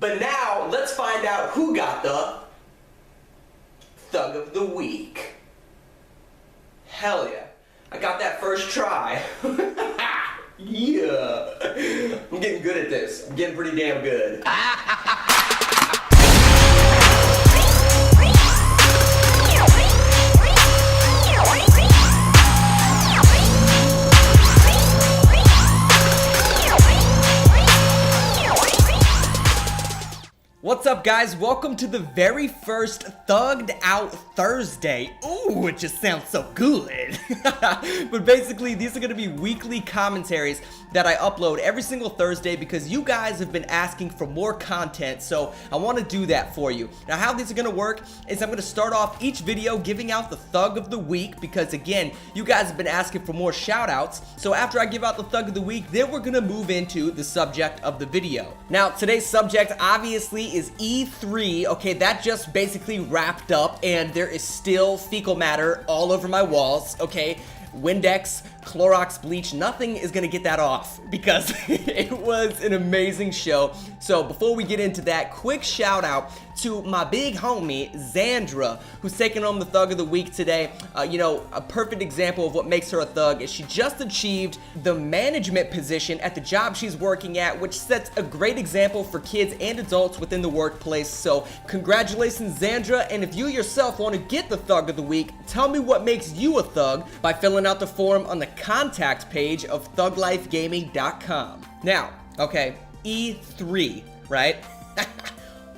But now, let's find out who got the Thug of the Week. Hell yeah. I got that first try. Yeah. I'm getting good at this. I'm getting pretty damn good. What's up, guys? Welcome to the very first Thugged Out Thursday. Ooh, it just sounds so good. But basically, these are going to be weekly commentaries that I upload every single Thursday because you guys have been asking for more content, so I want to do that for you. Now, how these are going to work is I'm going to start off each video giving out the Thug of the Week because, again, you guys have been asking for more shout-outs. So after I give out the Thug of the Week, then we're going to move into the subject of the video. Now, today's subject, obviously, is E3. Okay, that just basically wrapped up, and there is still fecal matter all over my walls, okay? Windex, Clorox bleach, nothing is gonna get that off because it was an amazing show. So before we get into that, quick shout out to my big homie Xandra, who's taking home the Thug of the Week today. You know, a perfect example of what makes her a thug is she just achieved the management position at the job she's working at, which sets a great example for kids and adults within the workplace. So congratulations, Xandra, and if you yourself want to get the Thug of the Week, tell me what makes you a thug by filling out the form on the contact page of thuglifegaming.com. Now, okay, E3, right?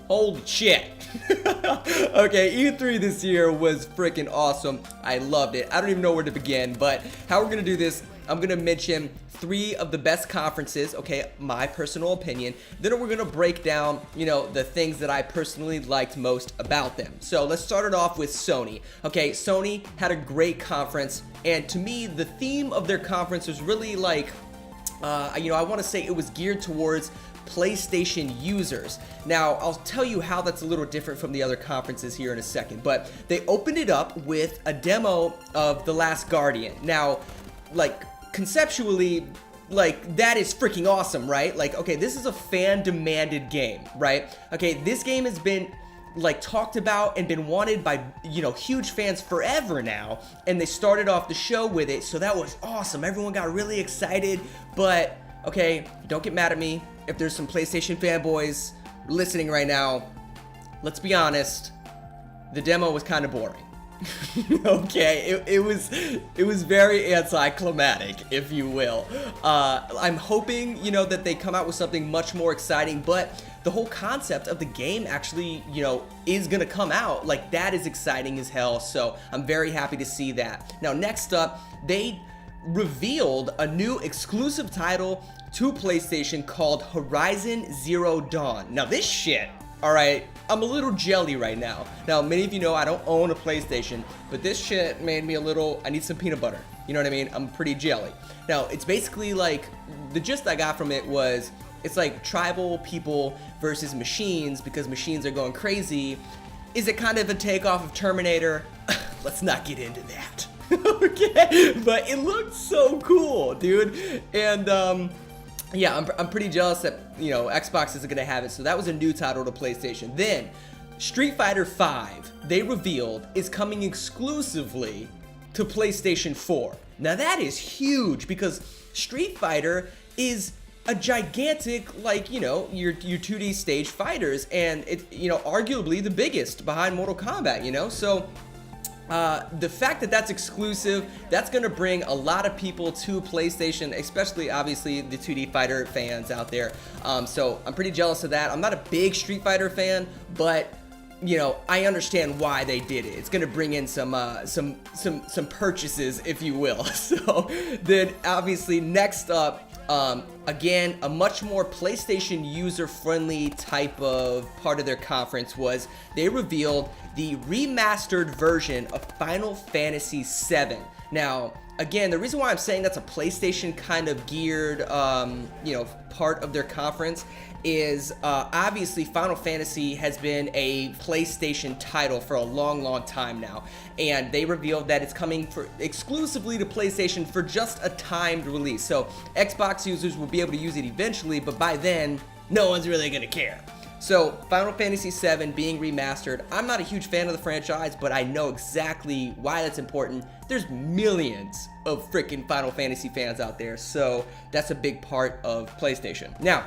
Holy shit. Okay, E3 this year was freaking awesome. I loved it. I don't even know where to begin, but how we're gonna do this, I'm gonna mention 3 of the best conferences, okay, my personal opinion. Then we're gonna break down, you know, the things that I personally liked most about them. So let's start it off with Sony. Okay, Sony had a great conference, and to me, the theme of their conference was really like, you know, I wanna say it was geared towards PlayStation users. Now, I'll tell you how that's a little different from the other conferences here in a second, but they opened it up with a demo of The Last Guardian. Now, like, conceptually, like, that is freaking awesome, right? Like, okay, this is a fan-demanded game, right? Okay, this game has been like talked about and been wanted by, you know, huge fans forever now, and they started off the show with it, so that was awesome. Everyone got really excited, but okay, don't get mad at me if there's some PlayStation fanboys listening right now. Let's be honest, the demo was kind of boring. Okay, it was very anticlimactic, if you will. I'm hoping, you know, that they come out with something much more exciting, but the whole concept of the game actually, you know, is gonna come out. Like, that is exciting as hell, so I'm very happy to see that. Now, next up, they revealed a new exclusive title to PlayStation called Horizon Zero Dawn. Now, this shit, alright, I'm a little jelly right now. Now, many of you know I don't own a PlayStation, but this shit made me a little, I need some peanut butter. You know what I mean? I'm pretty jelly. Now, it's basically like, the gist I got from it was, it's like tribal people versus machines because machines are going crazy. Is it kind of a takeoff of Terminator? Let's not get into that. Okay, but it looked so cool, dude. And, yeah, I'm pretty jealous that, you know, Xbox isn't gonna have it, so that was a new title to PlayStation. Then, Street Fighter V, they revealed, is coming exclusively to PlayStation 4. Now that is huge because Street Fighter is a gigantic, like, you know, your 2D stage fighters, and it's, you know, arguably the biggest behind Mortal Kombat, you know, so the fact that that's exclusive, that's gonna bring a lot of people to PlayStation, especially obviously the 2D fighter fans out there. So I'm pretty jealous of that. I'm not a big Street Fighter fan, but you know, I understand why they did it. It's gonna bring in some purchases, if you will. So then obviously next up, again, a much more PlayStation user-friendly type of part of their conference was they revealed the remastered version of Final Fantasy VII. Now, again, the reason why I'm saying that's a PlayStation kind of geared, you know, part of their conference is obviously Final Fantasy has been a PlayStation title for a long time now, and they revealed that it's coming exclusively to PlayStation for just a timed release. So Xbox users will be able to use it eventually, but by then no one's really gonna care. So, Final Fantasy VII being remastered, I'm not a huge fan of the franchise, but I know exactly why that's important. There's millions of freaking Final Fantasy fans out there, so that's a big part of PlayStation. Now,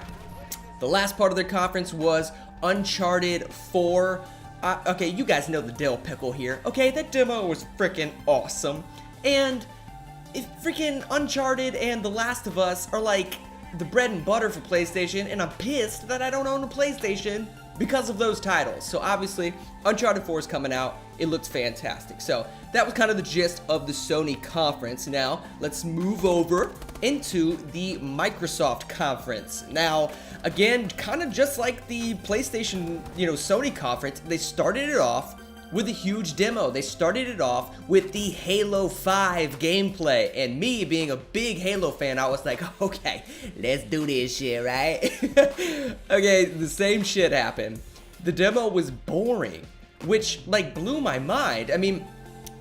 the last part of their conference was Uncharted 4. Okay, you guys know the dill pickle here. Okay, that demo was freaking awesome. And if freaking Uncharted and The Last of Us are like the bread and butter for PlayStation, and I'm pissed that I don't own a PlayStation because of those titles. So obviously, Uncharted 4 is coming out. It looks fantastic. So that was kind of the gist of the Sony conference. Now, let's move over into the Microsoft conference. Now, again, kind of just like the PlayStation, Sony conference, they started it off with a huge demo. They started it off with the Halo 5 gameplay, and me being a big Halo fan, I was like, okay, let's do this shit, right? Okay, the same shit happened. The demo was boring, which like blew my mind. I mean,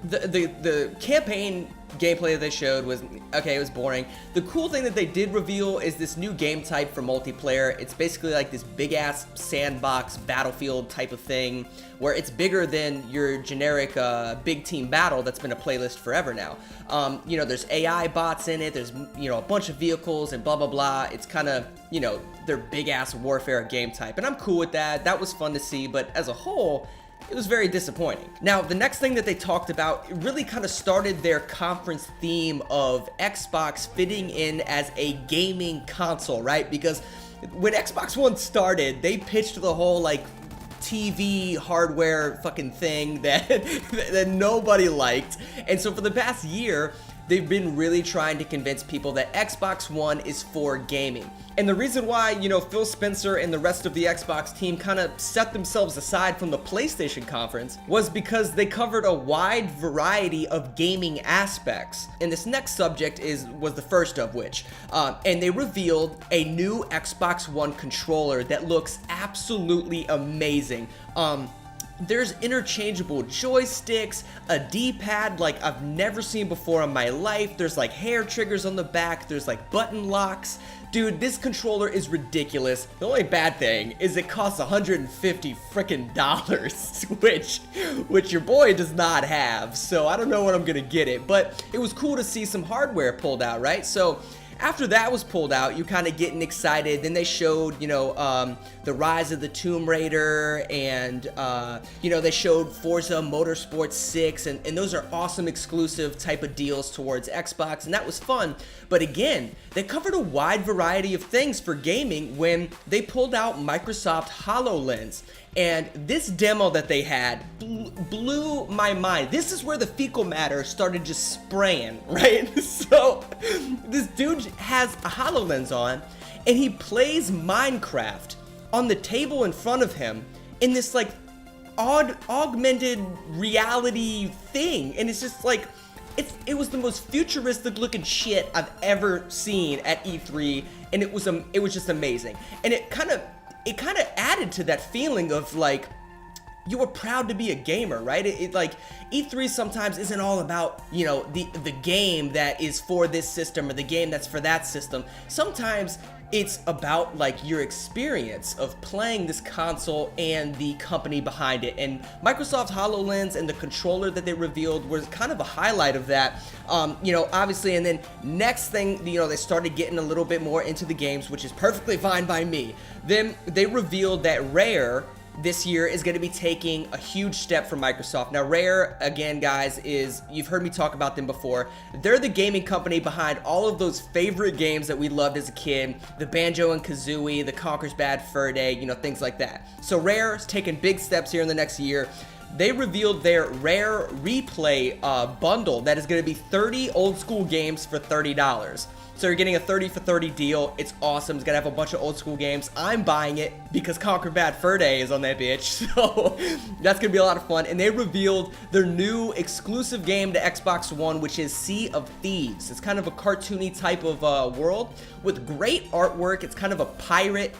the campaign gameplay that they showed was, okay, it was boring. The cool thing that they did reveal is this new game type for multiplayer. It's basically like this big ass sandbox battlefield type of thing, where it's bigger than your generic big team battle that's been a playlist forever now. There's AI bots in it, there's, a bunch of vehicles and blah blah blah. It's kind of, their big ass warfare game type, and I'm cool with that. That was fun to see, but as a whole, it was very disappointing. Now, the next thing that they talked about, it really kind of started their conference theme of Xbox fitting in as a gaming console, right? Because when Xbox One started, they pitched the whole like TV hardware fucking thing that nobody liked. And so for the past year, they've been really trying to convince people that Xbox One is for gaming. And the reason why, Phil Spencer and the rest of the Xbox team kind of set themselves aside from the PlayStation conference was because they covered a wide variety of gaming aspects. And this next subject was the first of which. And they revealed a new Xbox One controller that looks absolutely amazing. There's interchangeable joysticks, a D-pad like I've never seen before in my life. There's like hair triggers on the back. There's like button locks. Dude, this controller is ridiculous. The only bad thing is it costs $150 frickin' dollars, which your boy does not have. So I don't know when I'm gonna get it, but it was cool to see some hardware pulled out, right? So after that was pulled out, you kind of getting excited. Then they showed, the Rise of the Tomb Raider, and, they showed Forza Motorsport 6, and those are awesome exclusive type of deals towards Xbox, and that was fun. But again, they covered a wide variety of things for gaming when they pulled out Microsoft HoloLens. And this demo that they had blew my mind. This is where the fecal matter started just spraying, right? So this dude has a HoloLens on, and he plays Minecraft on the table in front of him in this like augmented reality thing. And it's just like, it was the most futuristic looking shit I've ever seen at E3, and it was just amazing. And it kind of added to that feeling of like, you were proud to be a gamer, right? It like, E3 sometimes isn't all about, the game that is for this system or the game that's for that system. Sometimes it's about like your experience of playing this console and the company behind it. And Microsoft HoloLens and the controller that they revealed was kind of a highlight of that. Obviously, and then next thing, they started getting a little bit more into the games, which is perfectly fine by me. Then they revealed that Rare this year is going to be taking a huge step for Microsoft. Now, Rare, again, guys, you've heard me talk about them before. They're the gaming company behind all of those favorite games that we loved as a kid, the Banjo and Kazooie, the Conker's Bad Fur Day, things like that. So Rare is taking big steps here in the next year. They revealed their Rare Replay bundle that is going to be 30 old school games for $30. So you're getting a 30 for 30 deal. It's awesome. It's gonna have a bunch of old school games. I'm buying it because Conker Bad Fur Day is on that bitch. So that's gonna be a lot of fun. And they revealed their new exclusive game to Xbox One, which is Sea of Thieves. It's kind of a cartoony type of world with great artwork. It's kind of a pirate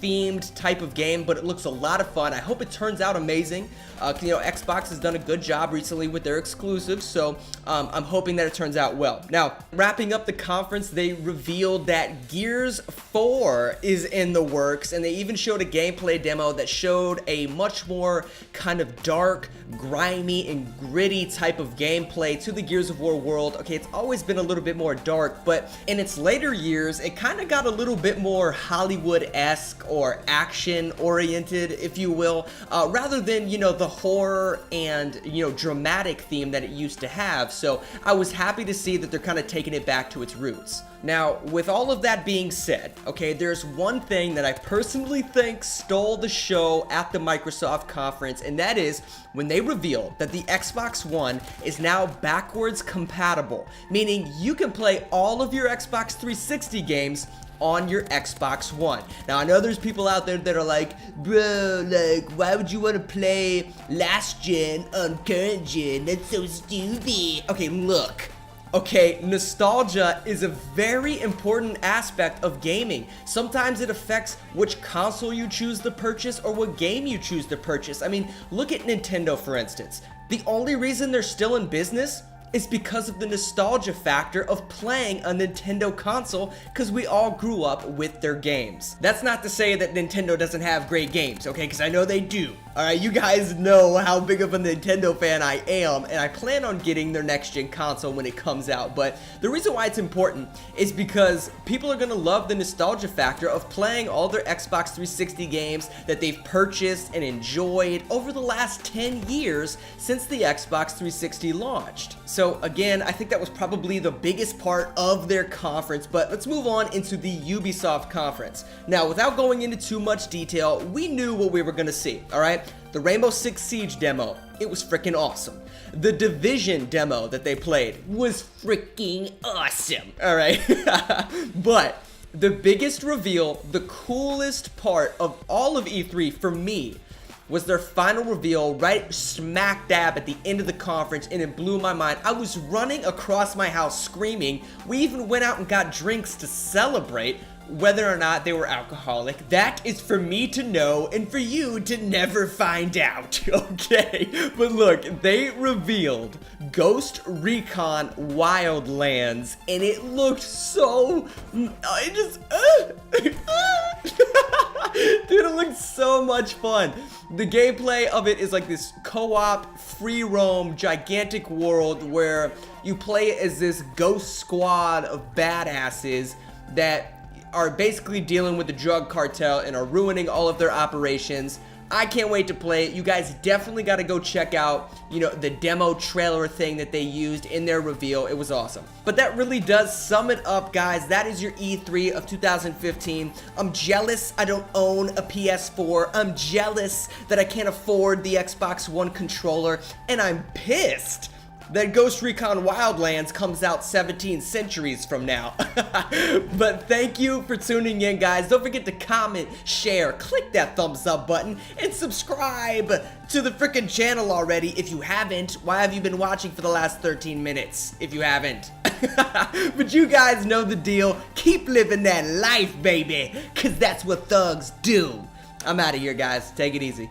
themed type of game, but it looks a lot of fun. I hope it turns out amazing. Xbox has done a good job recently with their exclusives, so I'm hoping that it turns out well. Now, wrapping up the conference, they revealed that Gears 4 is in the works, and they even showed a gameplay demo that showed a much more kind of dark, grimy, and gritty type of gameplay to the Gears of War world. Okay, it's always been a little bit more dark, but in its later years, it kind of got a little bit more Hollywood-esque or action-oriented, if you will, rather than, the horror and, dramatic theme that it used to have. So I was happy to see that they're kind of taking it back to its roots. Now, with all of that being said, okay, there's one thing that I personally think stole the show at the Microsoft conference, and that is when they revealed that the Xbox One is now backwards compatible, meaning you can play all of your Xbox 360 games on your Xbox One. Now, I know there's people out there that are like, bro, like, why would you want to play last gen on current gen? That's so stupid. Okay, look. Okay, nostalgia is a very important aspect of gaming. Sometimes it affects which console you choose to purchase or what game you choose to purchase. I mean, look at Nintendo, for instance. The only reason they're still in business is because of the nostalgia factor of playing a Nintendo console, because we all grew up with their games. That's not to say that Nintendo doesn't have great games, okay, because I know they do. Alright, you guys know how big of a Nintendo fan I am, and I plan on getting their next-gen console when it comes out, but the reason why it's important is because people are gonna love the nostalgia factor of playing all their Xbox 360 games that they've purchased and enjoyed over the last 10 years since the Xbox 360 launched. So again, I think that was probably the biggest part of their conference, but let's move on into the Ubisoft conference. Now, without going into too much detail, we knew what we were gonna see, alright? The Rainbow Six Siege demo, it was freaking awesome. The Division demo that they played was freaking awesome, alright? But the biggest reveal, the coolest part of all of E3 for me, was their final reveal right smack dab at the end of the conference, and it blew my mind. I was running across my house screaming. We even went out and got drinks to celebrate, whether or not they were alcoholic. That is for me to know and for you to never find out, okay? But look, they revealed Ghost Recon Wildlands, and it looked so... Dude, it looked so much fun. The gameplay of it is like this co-op, free roam, gigantic world where you play as this ghost squad of badasses that are basically dealing with the drug cartel and are ruining all of their operations. I can't wait to play it. You guys definitely got to go check out, the demo trailer thing that they used in their reveal. It was awesome. But that really does sum it up, guys. That is your E3 of 2015. I'm jealous I don't own a PS4. I'm jealous that I can't afford the Xbox One controller. And I'm pissed that Ghost Recon Wildlands comes out 17 centuries from now. But thank you for tuning in, guys. Don't forget to comment, share, click that thumbs up button, and subscribe to the frickin' channel already if you haven't. Why have you been watching for the last 13 minutes if you haven't? But you guys know the deal. Keep living that life, baby, because that's what thugs do. I'm out of here, guys. Take it easy.